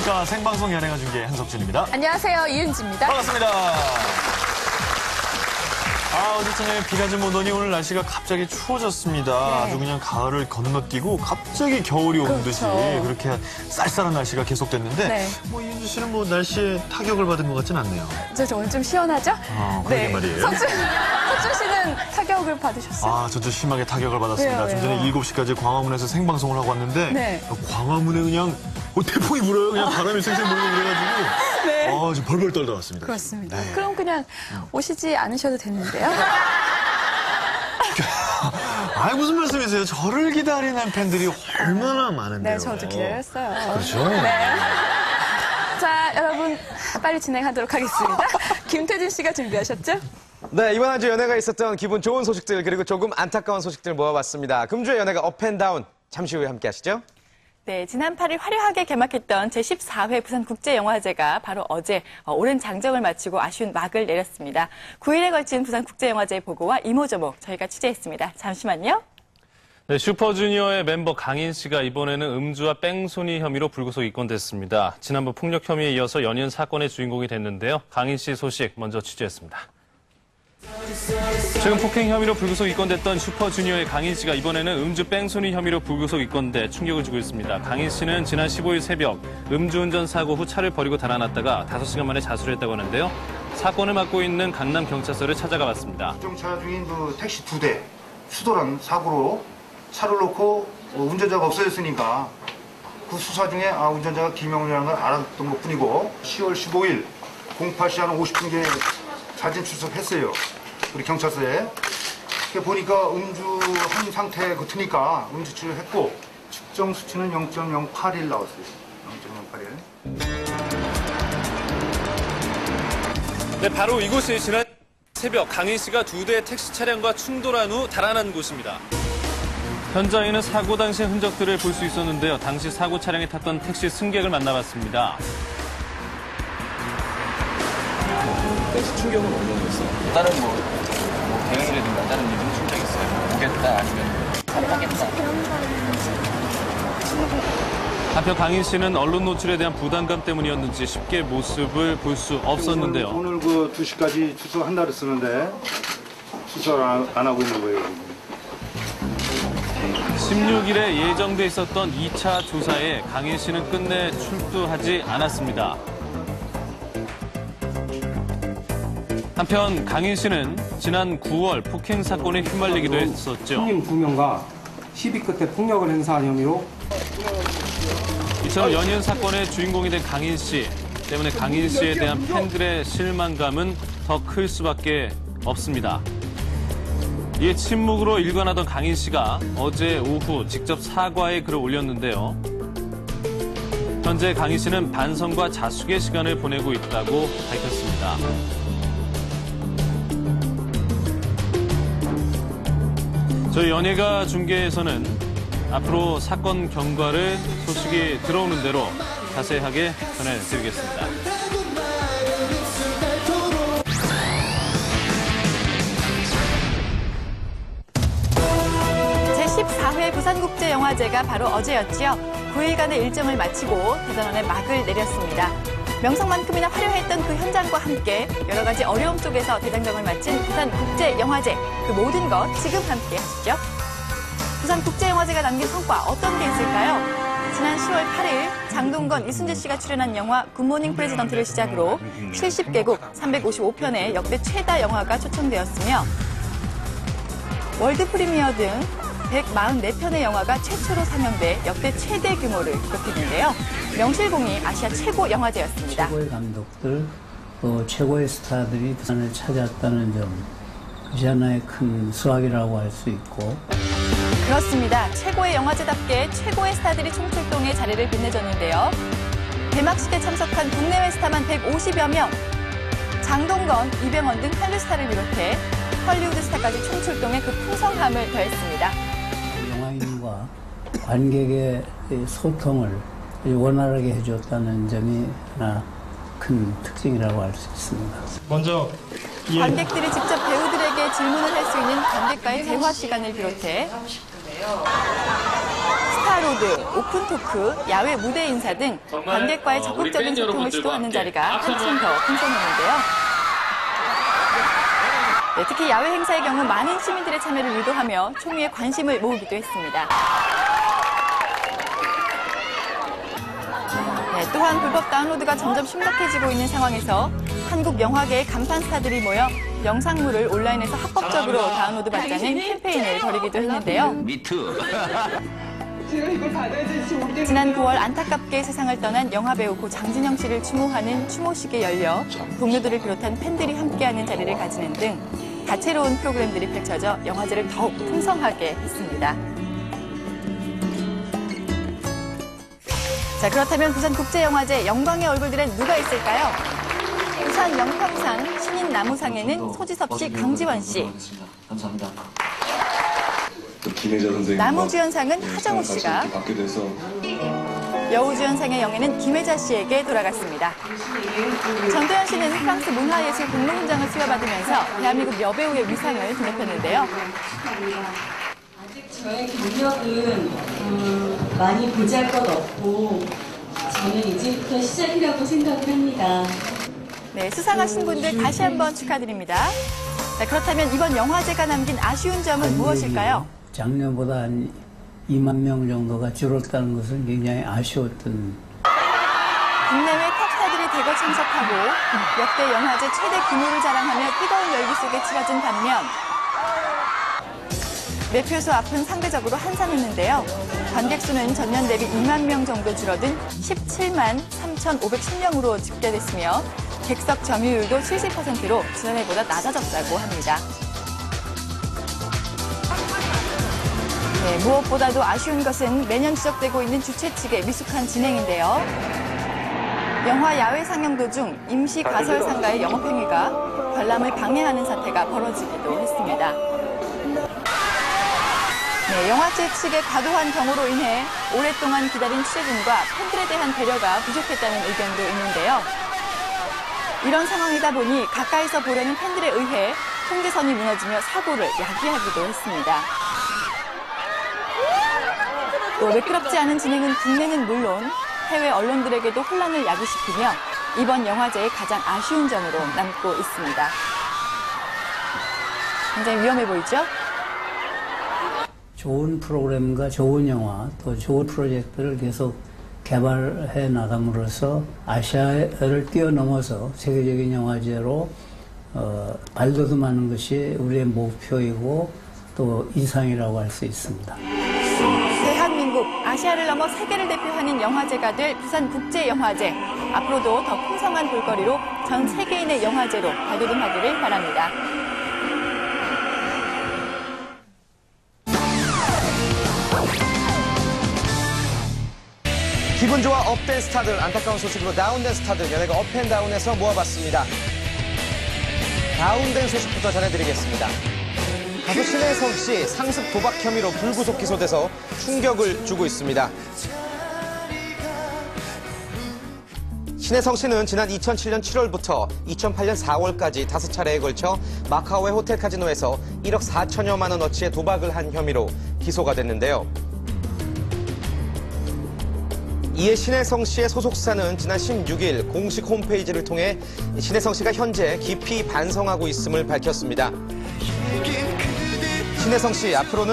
안녕하십니까. 생방송 연예가 중계 한석준입니다. 안녕하세요. 이은지입니다. 반갑습니다. 어제 저녁에 비가 좀 오더니 오늘 날씨가 갑자기 추워졌습니다. 네. 아주 그냥 가을을 건너뛰고 갑자기 겨울이 오는 듯이 그렇게 쌀쌀한 날씨가 계속됐는데 네. 이은지 씨는 날씨에 타격을 받은 것 같진 않네요. 저 오늘 좀 시원하죠? 그러게 말이에요. 석준 씨는 타격을 받으셨어요? 저도 심하게 타격을 받았습니다. 왜요? 좀 전에 7시까지 광화문에서 생방송을 하고 왔는데 네. 광화문에 그냥 태풍이 불어요. 그냥 바람이 쌩쌩 불고 그래가지고 지금 벌벌 떨다 왔습니다. 그렇습니다. 네. 그럼 그냥 오시지 않으셔도 됐는데요? 무슨 말씀이세요? 저를 기다리는 팬들이 얼마나 많은데요. 네, 저도 기다렸어요. 그렇죠? 네. 자, 여러분 빨리 진행하도록 하겠습니다. 김태진 씨가 준비하셨죠? 네, 이번 한 주 연애가 있었던 기분 좋은 소식들 그리고 조금 안타까운 소식들 모아봤습니다. 금주의 연애가 업앤다운 잠시 후에 함께 하시죠. 네, 지난 8일 화려하게 개막했던 제14회 부산국제영화제가 바로 어제 오랜 장정을 마치고 아쉬운 막을 내렸습니다. 9일에 걸친 부산국제영화제 보고와 이모저모 저희가 취재했습니다. 잠시만요. 네, 슈퍼주니어의 멤버 강인 씨가 이번에는 음주와 뺑소니 혐의로 불구속 입건됐습니다. 지난번 폭력 혐의에 이어서 연이은 사건의 주인공이 됐는데요. 강인 씨 소식 먼저 취재했습니다. 최근 폭행 혐의로 불구속 입건됐던 슈퍼주니어의 강인 씨가 이번에는 음주 뺑소니 혐의로 불구속 입건돼 충격을 주고 있습니다. 강인 씨는 지난 15일 새벽 음주운전 사고 후 차를 버리고 달아났다가 5시간 만에 자수를 했다고 하는데요. 사건을 맡고 있는 강남경찰서를 찾아가 봤습니다. 정차 중인 택시 2대 수도란 사고로 차를 놓고 운전자가 없어졌으니까 그 수사 중에 운전자가 김영훈이라는 걸 알았던 것뿐이고 10월 15일 08시 한 50분경에 사진 출석했어요. 우리 경찰서에. 보니까 음주한 상태 같으니까 음주치를 했고 측정 수치는 0.081 나왔어요. 0.081. 네, 바로 이곳이 지난 새벽 강인 씨가 2대의 택시 차량과 충돌한 후 달아난 곳입니다. 현장에는 사고 당시의 흔적들을 볼 수 있었는데요. 당시 사고 차량에 탔던 택시 승객을 만나봤습니다. 택시 충격은 어느 정도 있어요? 다른 대응이라든가 다른 일은 충격 있어요? 보겠다 아니면 살아가겠다? 한편 강인 씨는 언론 노출에 대한 부담감 때문이었는지 쉽게 모습을 볼 수 없었는데요. 오늘 2시까지 출석한다 그랬었는데 출석을 안 하고 있는 거예요. 16일에 예정돼 있었던 2차 조사에 강인 씨는 끝내 출두하지 않았습니다. 한편 강인 씨는 지난 9월 폭행 사건에 휘말리기도 했었죠. 손님 2명과 시비 끝에 폭력을 행사한 혐의로 이처럼 연이은 사건의 주인공이 된 강인 씨 때문에 강인 씨에 대한 팬들의 실망감은 더 클 수밖에 없습니다. 이에 침묵으로 일관하던 강인 씨가 어제 오후 직접 사과의 글을 올렸는데요. 현재 강인 씨는 반성과 자숙의 시간을 보내고 있다고 밝혔습니다. 저희 연예가 중계에서는 앞으로 사건 경과를 소식이 들어오는 대로 자세하게 전해드리겠습니다. 제14회 부산국제영화제가 바로 어제였지요. 9일간의 일정을 마치고 대전원에 막을 내렸습니다. 명성만큼이나 화려했던 그 현장과 함께 여러 가지 어려움 속에서 대장정을 마친 부산국제영화제. 그 모든 것 지금 함께 하시죠. 부산국제영화제가 남긴 성과 어떤 게 있을까요? 지난 10월 8일 장동건, 이순재 씨가 출연한 영화 굿모닝 프레지던트를 시작으로 70개국 355편의 역대 최다 영화가 초청되었으며 월드 프리미어 등 144편의 영화가 최초로 상영돼 역대 최대 규모를 기록했는데요. 명실공히 아시아 최고 영화제였습니다. 최고의 감독들, 최고의 스타들이 부산을 찾아왔다는 점, 그것이 하나의 큰 수확이라고 할 수 있고. 그렇습니다. 최고의 영화제답게 최고의 스타들이 총출동해 자리를 빛내줬는데요. 개막식에 참석한 국내외 스타만 150여 명, 장동건, 이병헌 등 한류 스타를 비롯해 헐리우드 스타까지 총출동해 그 풍성함을 더했습니다. 영화인과 관객의 소통을 원활하게 해줬다는 점이 하나 큰 특징이라고 할 수 있습니다. 먼저 관객들이 직접 배우들에게 질문을 할 수 있는 관객과의 대화 시간을 비롯해 스타로드, 오픈토크, 야외 무대 인사 등 관객과의 적극적인 소통을 시도하는 자리가 한층 더 풍성했는데요. 네, 특히 야외 행사의 경우 많은 시민들의 참여를 유도하며 총리의 관심을 모으기도 했습니다. 네, 또한 불법 다운로드가 점점 심각해지고 있는 상황에서 한국 영화계의 간판 스타들이 모여 영상물을 온라인에서 합법적으로 다운로드 받자는 캠페인을 벌이기도 했는데요. 지난 9월 안타깝게 세상을 떠난 영화배우 고 장진영 씨를 추모하는 추모식이 열려 동료들을 비롯한 팬들이 함께하는 자리를 가지는 등 다채로운 프로그램들이 펼쳐져 영화제를 더욱 풍성하게 했습니다. 자, 그렇다면 부산국제영화제 영광의 얼굴들엔 누가 있을까요? 부산 영평상 신인나무상에는 소지섭 씨, 강지원 씨. 감사합니다. 나무주연상은 하정우 씨가, 여우주연상의 영예는 김혜자 씨에게 돌아갔습니다. 전도연 씨는 프랑스 문화예술 공로훈장을 수여받으면서 대한민국 여배우의 위상을 드높였는데요. 아직 저의 경력은 많이 보잘것 없고 저는 이제부터 시작이라고 생각을 합니다. 네, 수상하신 분들 다시 한번 축하드립니다. 자, 그렇다면 이번 영화제가 남긴 아쉬운 점은 무엇일까요? 작년보다 한 2만 명 정도가 줄었다는 것은 굉장히 아쉬웠던. 국내외 탑스타들이 대거 참석하고 역대 영화제 최대 규모를 자랑하며 뜨거운 열기 속에 치러진 반면 매표소 앞은 상대적으로 한산했는데요. 관객 수는 전년 대비 2만 명 정도 줄어든 17만 3,510명으로 집계됐으며 객석 점유율도 70%로 지난해보다 낮아졌다고 합니다. 네, 무엇보다도 아쉬운 것은 매년 지적되고 있는 주최 측의 미숙한 진행인데요. 영화 야외 상영 도중 임시 가설 상가의 영업행위가 관람을 방해하는 사태가 벌어지기도 했습니다. 네, 영화제 측의 과도한 경호로 인해 오랫동안 기다린 취재진과 팬들에 대한 배려가 부족했다는 의견도 있는데요. 이런 상황이다 보니 가까이서 보려는 팬들에 의해 통제선이 무너지며 사고를 야기하기도 했습니다. 또 매끄럽지 않은 진행은 국내는 물론 해외 언론들에게도 혼란을 야기시키며 이번 영화제의 가장 아쉬운 점으로 남고 있습니다. 굉장히 위험해 보이죠? 좋은 프로그램과 좋은 영화, 또 좋은 프로젝트를 계속 개발해 나감으로써 아시아를 뛰어넘어서 세계적인 영화제로 발돋움하는 것이 우리의 목표이고 또 이상이라고 할 수 있습니다. 대한민국, 아시아를 넘어 세계를 대표하는 영화제가 될 부산국제영화제. 앞으로도 더 풍성한 볼거리로 전 세계인의 영화제로 발돋움하기를 바랍니다. 기분 좋아 업된 스타들, 안타까운 소식으로 다운된 스타들, 연예가 업앤다운에서 모아봤습니다. 다운된 소식부터 전해드리겠습니다. 가수 신혜성 씨 상습 도박 혐의로 불구속 기소돼서 충격을 주고 있습니다. 신혜성 씨는 지난 2007년 7월부터 2008년 4월까지 5차례에 걸쳐 마카오의 호텔 카지노에서 1억 4천여만 원어치의 도박을 한 혐의로 기소가 됐는데요. 이에 신혜성 씨의 소속사는 지난 16일 공식 홈페이지를 통해 신혜성 씨가 현재 깊이 반성하고 있음을 밝혔습니다. 신혜성 씨 앞으로는